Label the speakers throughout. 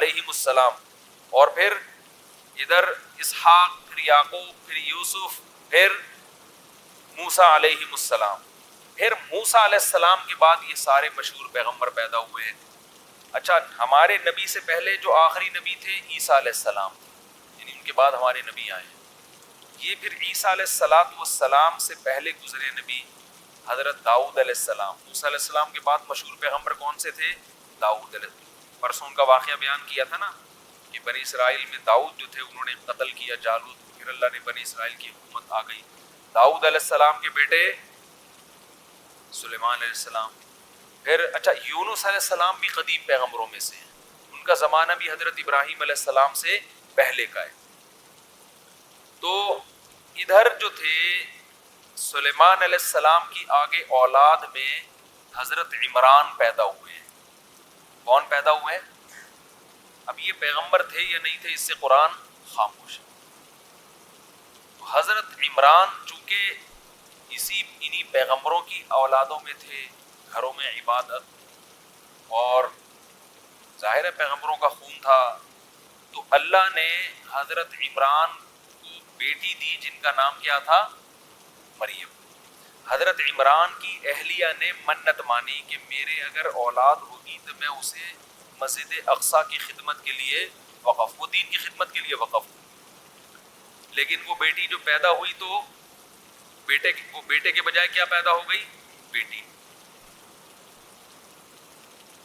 Speaker 1: علیہم السلام، اور پھر ادھر اسحاق، پھر یعقوب، پھر یوسف، پھر موسیٰ علیہم السلام. پھر موسیٰ علیہ السلام کے بعد یہ سارے مشہور پیغمبر پیدا ہوئے ہیں. اچھا، ہمارے نبی سے پہلے جو آخری نبی تھے عیسیٰ علیہ السلام، یعنی ان کے بعد ہمارے نبی آئے. یہ پھر عیسیٰ علیہ السلام سے پہلے گزرے نبی حضرت داؤد علیہ السلام. موسیٰ علیہ السلام کے بعد مشہور پیغمبر کون سے تھے؟ داؤد علیہ السلام. پرسوں ان کا واقعہ بیان کیا تھا نا کہ بنی اسرائیل میں داؤد جو تھے انہوں نے قتل کیا جالوت، پھر اللہ نے بنی اسرائیل کی حکومت آ گئی. داؤد علیہ السلام کے بیٹے سلیمان علیہ السلام. پھر اچھا، یونس علیہ السلام بھی قدیم پیغمبروں میں سے ہیں، ان کا زمانہ بھی حضرت ابراہیم علیہ السلام سے پہلے کا ہے. تو ادھر جو تھے سلیمان علیہ السلام کی آگے اولاد میں حضرت عمران پیدا ہوئے ہیں. کون پیدا ہوئے ہیں؟ اب یہ پیغمبر تھے یا نہیں تھے اس سے قرآن خاموش ہے. تو حضرت عمران چونکہ انہی پیغمبروں کی اولادوں میں تھے، گھروں میں عبادت اور ظاہر ہے پیغمبروں کا خون تھا، تو اللہ نے حضرت عمران کو بیٹی دی جن کا نام کیا تھا؟ مریم. حضرت عمران کی اہلیہ نے منت مانی کہ میرے اگر اولاد ہوگی تو میں اسے مسجد اقصیٰ کی خدمت کے لیے وقف، وہ دین کی خدمت کے لیے وقف ہوں. لیکن وہ بیٹی جو پیدا ہوئی تو وہ بیٹے کے بجائے کیا پیدا ہو گئی؟ بیٹی.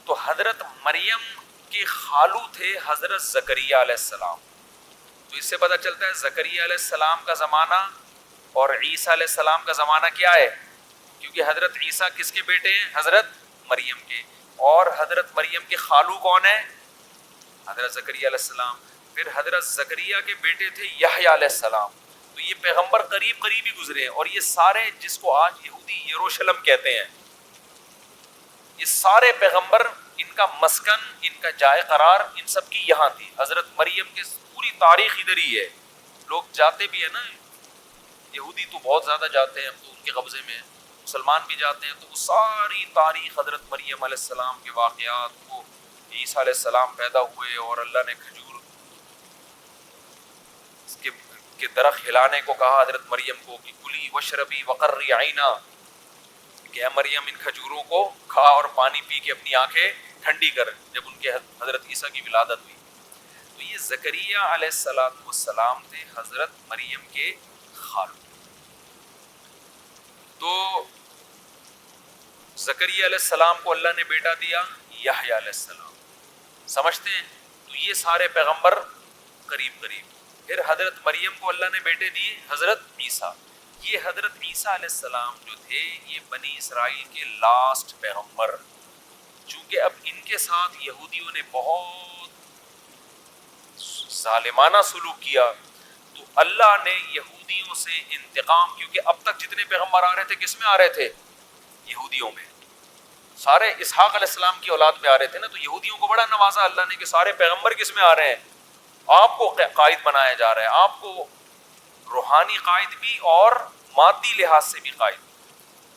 Speaker 1: تو حضرت مریم کے خالو تھے حضرت زکریا علیہ السلام. تو اس سے پتہ چلتا ہے زکریا علیہ السلام کا زمانہ اور عیسیٰ علیہ السلام کا زمانہ کیا ہے، کیونکہ حضرت عیسیٰ کس کے بیٹے ہیں؟ حضرت مریم کے. اور حضرت مریم کے خالو کون ہیں؟ حضرت زکریا علیہ السلام. پھر حضرت زکریا کے بیٹے تھے یحییٰ علیہ السلام. تو یہ پیغمبر قریب قریب ہی گزرے ہیں، اور یہ سارے جس کو آج یہودی یروشلم کہتے ہیں، یہ سارے پیغمبر ان کا مسکن، ان کا جائے قرار ان سب کی یہاں تھی. حضرت مریم کی پوری تاریخ ادھر ہی ہے. لوگ جاتے بھی ہیں نا، یہودی تو بہت زیادہ جاتے ہیں، ہم تو ان کے قبضے میں ہیں، مسلمان بھی جاتے ہیں، تو وہ ساری تاریخ حضرت مریم علیہ السلام کے واقعات، وہ عیسیٰ علیہ السلام پیدا ہوئے اور اللہ نے کھجور کے درخت ہلانے کو کہا حضرت مریم کو کہ کلی وشربی وقرری عینا، کہ اے مریم ان کھجوروں کو کھا اور پانی پی کے اپنی آنکھیں ٹھنڈی کر، جب ان کے حضرت عیسیٰ کی ولادت ہوئی. تو یہ زکریا علیہ السلام تھے حضرت مریم کے خالو. تو زکریا علیہ السلام کو اللہ نے بیٹا دیا یحییٰ علیہ السلام. سمجھتے ہیں؟ تو یہ سارے پیغمبر قریب قریب. پھر حضرت مریم کو اللہ نے بیٹے دیے حضرت عیسیٰ. یہ حضرت عیسیٰ علیہ السلام جو تھے یہ بنی اسرائیل کے لاسٹ پیغمبر. چونکہ اب ان کے ساتھ یہودیوں نے بہت ظالمانہ سلوک کیا، تو اللہ نے یہودیوں سے انتقام، کیونکہ اب تک جتنے پیغمبر آ رہے تھے کس میں آ رہے تھے؟ یہودیوں میں. سارے اسحاق علیہ السلام کی اولاد میں آ رہے تھے نا. تو یہودیوں کو بڑا نوازا اللہ نے کہ سارے پیغمبر کس میں آ رہے ہیں؟ آپ کو قائد بنایا جا رہا ہے، آپ کو روحانی قائد بھی اور مادی لحاظ سے بھی قائد.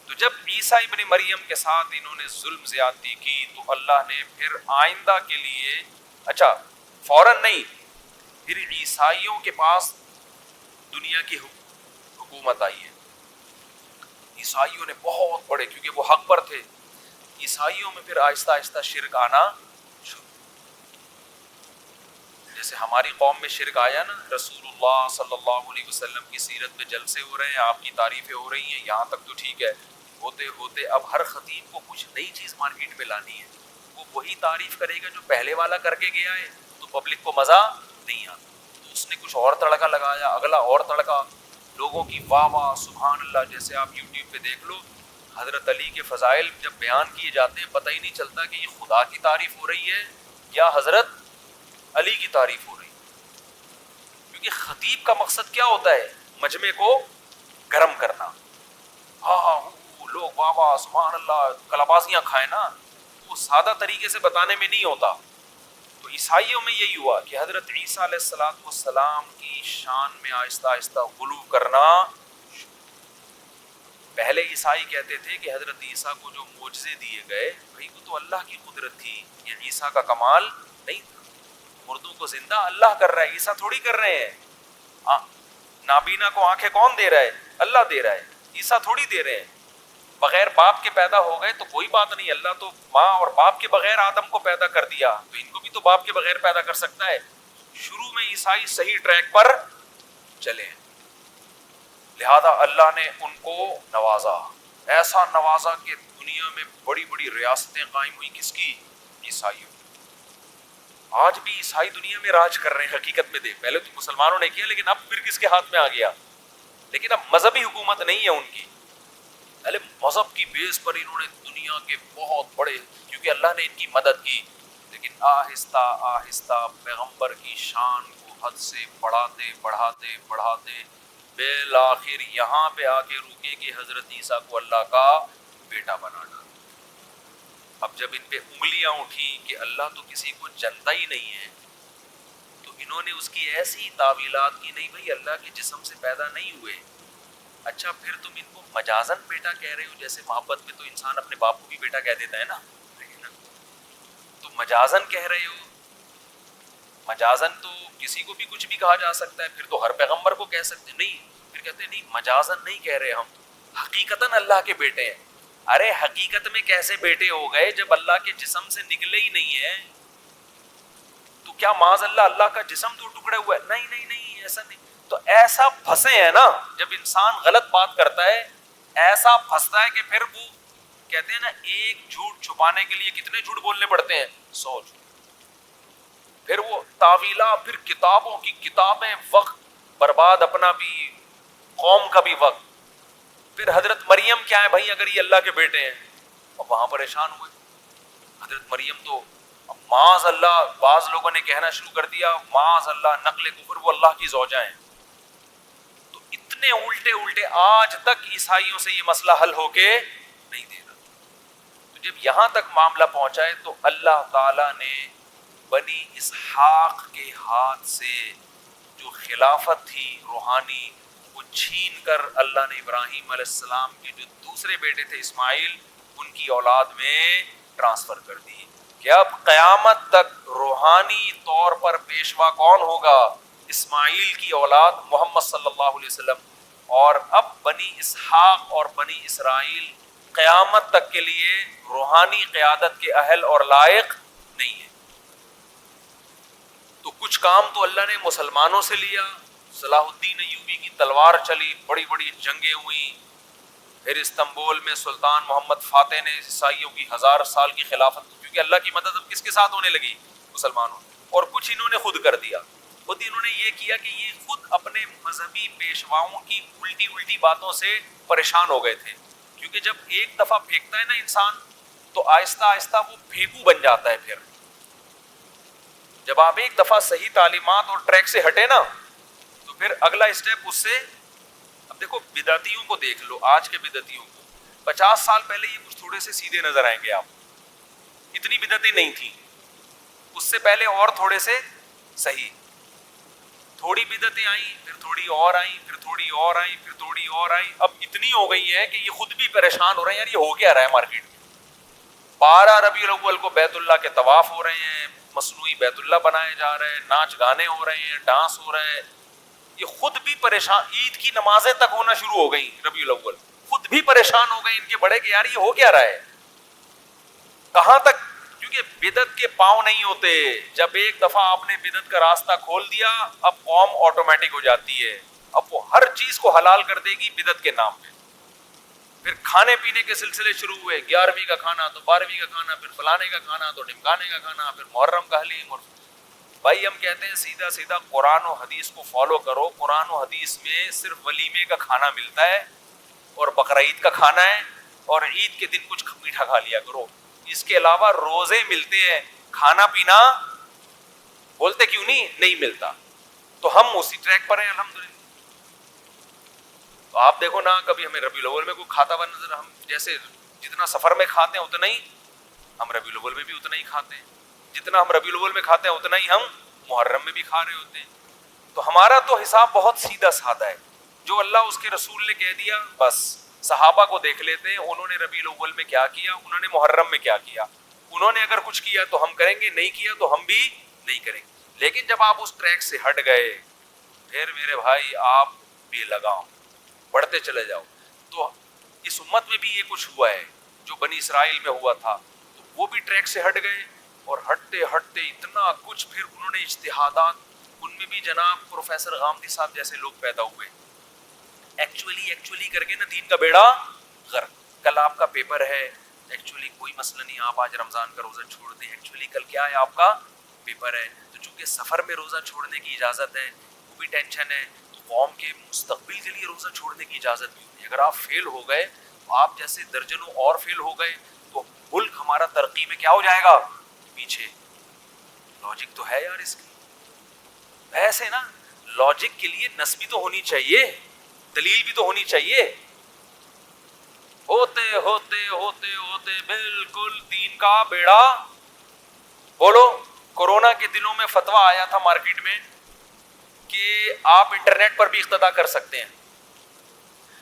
Speaker 1: تو جب عیسیٰ ابن مریم کے ساتھ انہوں نے ظلم زیادتی کی تو اللہ نے پھر آئندہ کے لیے، اچھا فوراً نہیں، پھر عیسائیوں کے پاس دنیا کی حکومت آئی ہے. عیسائیوں نے بہت بڑے، کیونکہ وہ حق پر تھے، عیسائیوں میں پھر آہستہ آہستہ شرک آنا شروع. جیسے ہماری قوم میں شرک آیا نا، رسول اللہ صلی اللہ علیہ وسلم کی سیرت پہ جلسے ہو رہے ہیں، آپ کی تعریفیں ہو رہی ہیں، یہاں تک تو ٹھیک ہے. ہوتے ہوتے اب ہر خطیب کو کچھ نئی چیز مارکیٹ میں لانی ہے. وہ وہی تعریف کرے گا جو پہلے والا کر کے گیا ہے، تو پبلک کو مزہ نہیں آتا. تو اس نے کچھ اور تڑکا لگایا، اگلا اور تڑکا، لوگوں کی واہ واہ سبحان اللہ. جیسے آپ یوٹیوب پہ دیکھ لو، حضرت علی کے فضائل جب بیان کیے جاتے ہیں پتہ ہی نہیں چلتا کہ یہ خدا کی تعریف ہو رہی ہے یا حضرت علی کی تعریف ہو رہی ہے. کیونکہ خطیب کا مقصد کیا ہوتا ہے؟ مجمع کو گرم کرنا. ہاں لوگ واہ واہ سبحان اللہ کلابازیاں کھائیں نا، وہ سادہ طریقے سے بتانے میں نہیں ہوتا. تو عیسائیوں میں یہی ہوا کہ حضرت عیسیٰ علیہ السلام کی شان میں آہستہ آہستہ غلو کرنا. پہلے عیسائی کہتے تھے کہ حضرت عیسیٰ کو جو معجزے دیے گئے بھائی وہ تو اللہ کی قدرت تھی، یہ عیسیٰ کا کمال نہیں تھا. مردوں کو زندہ اللہ کر رہا ہے, عیسیٰ تھوڑی کر رہے ہیں. نابینا کو آنکھیں کون دے رہا ہے؟ اللہ دے رہا ہے, عیسیٰ تھوڑی دے رہے ہیں. بغیر باپ کے پیدا ہو گئے تو کوئی بات نہیں, اللہ تو ماں اور باپ کے بغیر آدم کو پیدا کر دیا, تو ان کو بھی تو باپ کے بغیر پیدا کر سکتا ہے. شروع میں عیسائی صحیح ٹریک پر چلے, لہذا اللہ نے ان کو نوازا, ایسا نوازا کہ دنیا میں بڑی بڑی ریاستیں قائم ہوئی. کس کی؟ عیسائیوں. آج بھی عیسائی دنیا میں راج کر رہے ہیں. حقیقت میں دیکھ, پہلے تو مسلمانوں نے کیا, لیکن اب پھر کس کے ہاتھ میں آ گیا؟ لیکن اب مذہبی حکومت نہیں ہے ان کی, پہلے مذہب کی بیس پر انہوں نے دنیا کے بہت بڑے, کیونکہ اللہ نے ان کی مدد کی, لیکن آہستہ آہستہ پیغمبر کی شان کو حد سے بڑھاتے بڑھاتے بڑھاتے بالآخر یہاں پہ آ کے رکے کہ حضرت عیسیٰ کو اللہ کا بیٹا بنا ڈالا. اب جب ان پہ انگلیاں اٹھی کہ اللہ تو کسی کو جانتا ہی نہیں ہے, تو انہوں نے اس کی ایسی تعویلات کی, نہیں بھائی اللہ کے جسم سے پیدا نہیں ہوئے. اچھا پھر تم ان کو مجازن بیٹا کہہ رہے ہو, جیسے محبت میں تو انسان اپنے باپ کو بھی بیٹا کہہ دیتا ہے نا, تو مجازن کہہ رہے ہو. مجازن تو کسی کو بھی کچھ بھی کہا جا سکتا ہے, پھر تو ہر پیغمبر کو کہہ سکتے نہیں. پھر کہتے ہیں نہیں مجازن نہیں کہہ رہے ہم, حقیقتاً اللہ کے بیٹے ہیں. ارے حقیقت میں کیسے بیٹے ہو گئے جب اللہ کے جسم سے نکلے ہی نہیں ہے؟ تو کیا معاذ اللہ اللہ کا جسم تو ٹکڑے ہوا ہے؟ نہیں نہیں نہیں, ایسا نہیں. تو ایسا پھنسے ہیں نا, جب انسان غلط بات کرتا ہے ایسا پھنستا ہے کہ پھر وہ کہتے ہیں نا, ایک جھوٹ چھپانے کے لیے کتنے جھوٹ بولنے پڑتے ہیں؟ 100 جھوٹ. پھر وہ تعویلہ, پھر کتابوں کی کتابیں, وقت برباد اپنا بھی, قوم کا بھی وقت. پھر حضرت مریم کیا ہے بھائی اگر یہ اللہ کے بیٹے ہیں؟ اور وہاں پریشان ہوئے. حضرت مریم تو معاذ اللہ, بعض لوگوں نے کہنا شروع کر دیا معاذ اللہ نقل کفر, وہ اللہ کی زوجہ ہیں. تو اتنے الٹے الٹے, آج تک عیسائیوں سے یہ مسئلہ حل ہو کے نہیں دے رہا. تو جب یہاں تک معاملہ پہنچا ہے تو اللہ تعالیٰ نے بنی اسحاق کے ہاتھ سے جو خلافت تھی روحانی, وہ چھین کر اللہ نے ابراہیم علیہ السلام کے جو دوسرے بیٹے تھے اسماعیل, ان کی اولاد میں ٹرانسفر کر دی. کہ اب قیامت تک روحانی طور پر پیشوا کون ہوگا؟ اسماعیل کی اولاد محمد صلی اللہ علیہ وسلم. اور اب بنی اسحاق اور بنی اسرائیل قیامت تک کے لیے روحانی قیادت کے اہل اور لائق نہیں ہے. تو کچھ کام تو اللہ نے مسلمانوں سے لیا. صلاح الدین ایوبی کی تلوار چلی, بڑی بڑی جنگیں ہوئیں. پھر استنبول میں سلطان محمد فاتح نے عیسائیوں کی 1000 سال کی خلافت, کیونکہ اللہ کی مدد اب کس کے ساتھ ہونے لگی؟ مسلمانوں. اور کچھ انہوں نے خود کر دیا. خود انہوں نے یہ کیا کہ یہ خود اپنے مذہبی پیشواؤں کی الٹی الٹی باتوں سے پریشان ہو گئے تھے. کیونکہ جب ایک دفعہ پھینکتا ہے نا انسان, تو آہستہ آہستہ وہ پھینکو بن جاتا ہے. پھر جب آپ ایک دفعہ صحیح تعلیمات اور ٹریک سے ہٹے نا, تو پھر اگلا اسٹیپ اس سے. اب دیکھو بدعتیوں کو دیکھ لو, آج کے بدعتیوں کو, 50 سال پہلے یہ کچھ تھوڑے سے سیدھے نظر آئیں گے آپ, اتنی بدعتیں نہیں تھیں. اس سے پہلے اور تھوڑے سے صحیح, تھوڑی بدعتیں آئیں, پھر تھوڑی اور آئیں, پھر تھوڑی اور آئیں, پھر تھوڑی اور آئیں. اب اتنی ہو گئی ہے کہ یہ خود بھی پریشان ہو رہے ہیں, یار یہ ہو کیا رہا ہے مارکیٹ میں. 12 ربیع الاول کو بیت اللہ کے طواف ہو رہے ہیں, مصنوعی بیت اللہ بنائے جا رہے ہیں, ناچ گانے ہو رہے ہیں, ڈانس ہو رہے ہیں. یہ خود بھی پریشان, عید کی نمازیں تک ہونا شروع ہو گئی ربیع الاول, خود بھی پریشان ہو گئے ان کے بڑے کہ یار یہ ہو کیا رہا ہے, کہاں تک. کیونکہ بدعت کے پاؤں نہیں ہوتے. جب ایک دفعہ آپ نے بدعت کا راستہ کھول دیا, اب قوم آٹومیٹک ہو جاتی ہے, اب وہ ہر چیز کو حلال کر دے گی بدعت کے نام پہ. پھر کھانے پینے کے سلسلے شروع ہوئے, 11ویں کا کھانا تو 12ویں کا کھانا, پھر فلانے کا کھانا تو ڈمکانے کا کھانا, پھر محرم کا حلیم. اور بھائی ہم کہتے ہیں سیدھا سیدھا قرآن و حدیث کو فالو کرو. قرآن و حدیث میں صرف ولیمے کا کھانا ملتا ہے اور بقرعید کا کھانا ہے, اور عید کے دن کچھ میٹھا کھا لیا کرو. اس کے علاوہ روزے ملتے ہیں, کھانا پینا بولتے کیوں نہیں ملتا. تو ہم اسی ٹریک پر ہیں الحمدللہ. تو آپ دیکھو نا, کبھی ہمیں ربیع الاول میں کوئی کھاتا ہوا نظر, ہم جیسے جتنا سفر میں کھاتے ہیں اتنا ہی ہم ربیع الاول میں بھی اتنا ہی کھاتے ہیں, جتنا ہم ربیع الاول میں کھاتے ہیں اتنا ہی ہم محرم میں بھی کھا رہے ہوتے ہیں. تو ہمارا تو حساب بہت سیدھا سادہ ہے, جو اللہ اس کے رسول نے کہہ دیا بس. صحابہ کو دیکھ لیتے ہیں, انہوں نے ربیع الاول میں کیا کیا, انہوں نے محرم میں کیا کیا. انہوں نے اگر کچھ کیا تو ہم کریں گے, نہیں کیا تو ہم بھی نہیں کریں گے. لیکن جب آپ اس ٹریک سے ہٹ گئے پھر میرے بھائی آپ بے لگاؤ بڑھتے چلے جاؤ. تو اس امت میں بھی یہ کچھ ہوا ہے جو بنی اسرائیل میں ہوا تھا. تو وہ بھی ٹریک سے ہٹ گئے اور ہٹتے ہٹتے اتنا کچھ پھر انہوں نے اجتہادات, ان میں بھی جناب پروفیسر غامدی صاحب جیسے لوگ پیدا ہوئے. ایکچولی کر کے نا دین کا بیڑا غرق. کل آپ کا پیپر ہے, ایکچولی کوئی مسئلہ نہیں, آپ آج رمضان کا روزہ چھوڑ دیں, ایکچولی کل کیا ہے آپ کا پیپر ہے. تو چونکہ سفر میں روزہ چھوڑنے کی اجازت ہے وہ بھی ٹینشن ہے, تو قوم کے مستقبل کے لیے روزہ چھوڑنے کی اجازت بھی ہوتی ہے. اگر آپ فیل ہو گئے تو آپ جیسے درجنوں اور فیل ہو گئے تو ملک ہمارا ترقی میں کیا ہو جائے گا, پیچھے. لاجک تو ہے یار اس کی, ایسے نا لاجک کے لیے نس بھی تو ہونی چاہیے, دلیل بھی تو ہونی چاہیے. ہوتے ہوتے ہوتے ہوتے بالکل دین کا بیڑا. بولو, کورونا کے دنوں میں فتویٰ آیا تھا مارکیٹ میں کہ آپ انٹرنیٹ پر بھی اقتدا کر سکتے ہیں.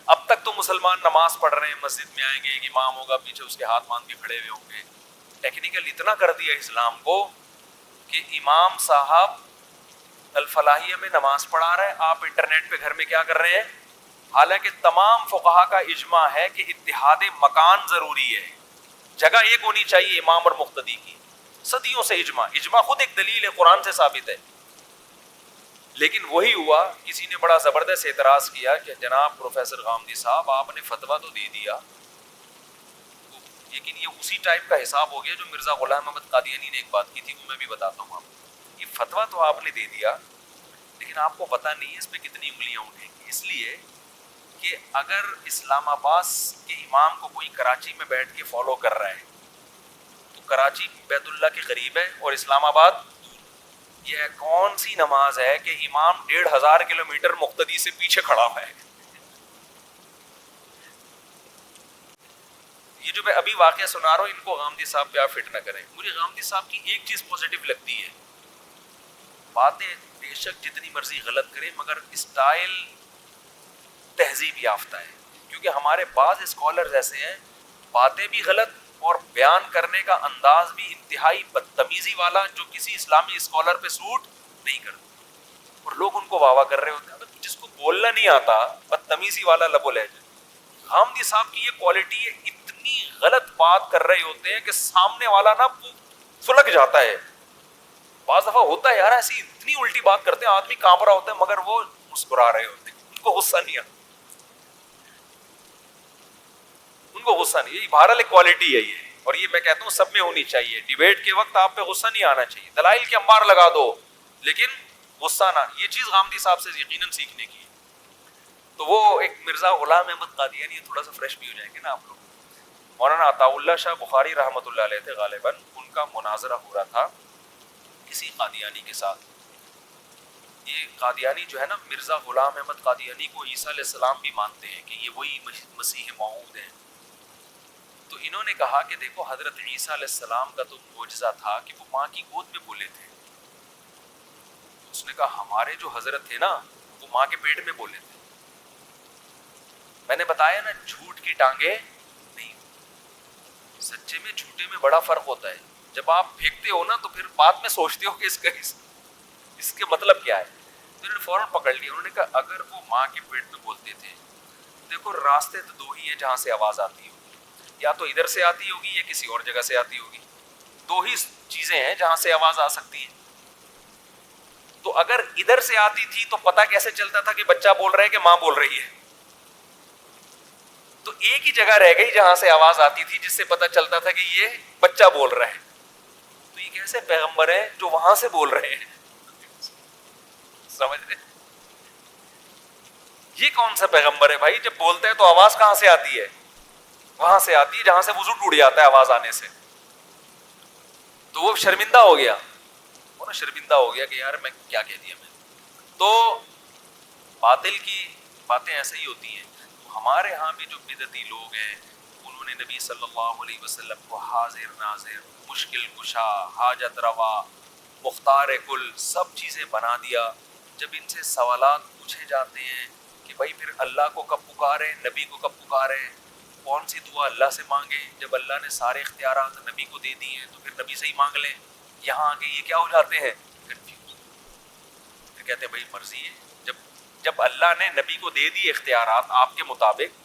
Speaker 1: اب تک تو مسلمان نماز پڑھ رہے ہیں, مسجد میں آئیں گے, ایک امام ہوگا, پیچھے اس کے ہاتھ باندھ کے کھڑے ہوئے ہوں گے. ٹیکنیکل اتنا کر دیا اسلام کو کہ امام صاحب الفلاحیہ میں نماز پڑھا رہے ہیں, آپ انٹرنیٹ پہ گھر میں کیا کر رہے ہیں. حالانکہ تمام فقہا کا اجماع ہے کہ اتحاد مکان ضروری ہے, جگہ ایک ہونی چاہیے امام اور مقتدی کی. صدیوں سے اجماع خود ایک دلیل ہے, قرآن سے ثابت ہے. لیکن وہی ہوا, کسی نے بڑا زبردست اعتراض کیا کہ جناب پروفیسر غامدی صاحب آپ نے فتویٰ تو دے دیا, لیکن یہ اسی ٹائپ کا حساب ہو گیا جو مرزا غلام احمد قادیانی نے ایک بات کی تھی, وہ میں بھی بتاتا ہوں آپ کو. یہ فتویٰ تو آپ نے دے دیا لیکن آپ کو پتہ نہیں ہے اس پہ کتنی انگلیاں اٹھیں گی. اس لیے کہ اگر اسلام آباد کے امام کو کوئی کراچی میں بیٹھ کے فالو کر رہا ہے تو کراچی بیت اللہ کے قریب ہے اور اسلام آباد دور. یہ کون سی نماز ہے کہ امام 1500 کلومیٹر مقتدی سے پیچھے کھڑا ہوا ہے. یہ جو میں ابھی واقعہ سنا رہا ہوں ان کو غامدی صاحب پہ آپ فٹ نہ کریں. مجھے غامدی صاحب کی ایک چیز پازیٹیو لگتی ہے, باتیں بے شک جتنی مرضی غلط کریں مگر اسٹائل تہذیب یافتہ ہے. کیونکہ ہمارے بعض اسکالرز ایسے ہیں باتیں بھی غلط اور بیان کرنے کا انداز بھی انتہائی بدتمیزی والا جو کسی اسلامی اسکالر پہ سوٹ نہیں کرتا, اور لوگ ان کو واہ واہ کر رہے ہوتے ہیں. جس کو بولنا نہیں آتا بدتمیزی والا لب و لہجہ. غامدی صاحب کی یہ کوالٹی ہے, اتنی غلط بات کر رہے ہوتے ہیں کہ سامنے والا نا سلگ جاتا ہے. بعض دفعہ ہوتا ہے یار ایسی اتنی الٹی بات کرتے ہیں آدمی کانپ رہا ہوتا ہے مگر وہ مسکرا رہے ہوتے ہیں, ان کو غصہ نہیں آتا, ان کو غصہ نہیں. یہ بہرحال ایک کوالٹی ہے یہ, اور یہ میں کہتا ہوں سب میں ہونی چاہیے. ڈیبیٹ کے وقت آپ پہ غصہ نہیں آنا چاہیے, دلائل کے انبار لگا دو لیکن غصہ نہ. یہ چیز غامدی صاحب سے یقیناً سیکھنے کی ہے. تو وہ ایک مرزا غلام احمد قادیانی, تھوڑا سا فریش بھی ہو جائیں گے نا آپ لوگ. مولانا عطا اللہ شاہ بخاری رحمۃ اللہ علیہ تھے غالباً, ان کا مناظرہ ہو رہا تھا کسی قادیانی کے ساتھ. یہ قادیانی جو ہے نا مرزا غلام احمد قادیانی کو عیسیٰ علیہ السلام بھی مانتے ہیں کہ یہ وہی مسیح موعود ہیں. تو انہوں نے کہا کہ دیکھو حضرت عیسیٰ علیہ السلام کا تو معجزہ تھا کہ وہ ماں کی گود میں بولے تھے. اس نے کہا ہمارے جو حضرت تھے نا وہ ماں کے پیٹ میں بولے تھے. میں نے بتایا نا جھوٹ کی ٹانگیں نہیں, سچے میں جھوٹے میں بڑا فرق ہوتا ہے. جب آپ پھینکتے ہو نا تو پھر بعد میں سوچتے ہو کہ اس کے مطلب کیا ہے. تو انہوں نے فوراً پکڑ لیا. انہوں نے کہا اگر وہ ماں کے پیٹ میں بولتے تھے, دیکھو راستے تو دو ہی ہیں جہاں سے آواز آتی ہوگی, یا تو ادھر سے آتی ہوگی یا کسی اور جگہ سے آتی ہوگی. دو ہی چیزیں ہیں جہاں سے آواز آ سکتی ہے. تو اگر ادھر سے آتی تھی تو پتہ کیسے چلتا تھا کہ بچہ بول رہا ہے کہ ماں بول رہی ہے. تو ایک ہی جگہ رہ گئی جہاں سے آواز آتی تھی جس سے پتہ چلتا تھا کہ یہ بچہ بول رہا ہے. تو یہ کیسے پیغمبر ہیں جو وہاں سے بول رہے ہیں, سمجھ رہے. یہ کون سا پیغمبر ہے بھائی, جب بولتا ہے تو آواز کہاں سے آتی ہے, وہاں سے آتی ہے جہاں سے وضو ٹوٹ جاتا ہے آواز آنے سے. تو وہ شرمندہ ہو گیا, وہ نا شرمندہ ہو گیا کہ یار میں کیا کہہ دیا میں. تو باطل کی باتیں ایسے ہی ہوتی ہیں. تو ہمارے ہاں بھی جو بدعتی لوگ ہیں انہوں نے نبی صلی اللہ علیہ وسلم کو حاضر ناظر, مشکل کشا, حاجت روا, مختار کل سب چیزیں بنا دیا. جب ان سے سوالات پوچھے جاتے ہیں کہ بھائی پھر اللہ کو کب پکارے, نبی کو کب پکارے, کون سی دعا اللہ سے مانگے, جب اللہ نے سارے اختیارات نبی کو دے دیے ہیں تو پھر نبی سے ہی مانگ لیں. یہاں آگے یہ کیا ہو جاتے ہیں, کنفیوز. کہتے ہیں بھائی مرضی ہے. جب اللہ نے نبی کو دے دی اختیارات آپ کے مطابق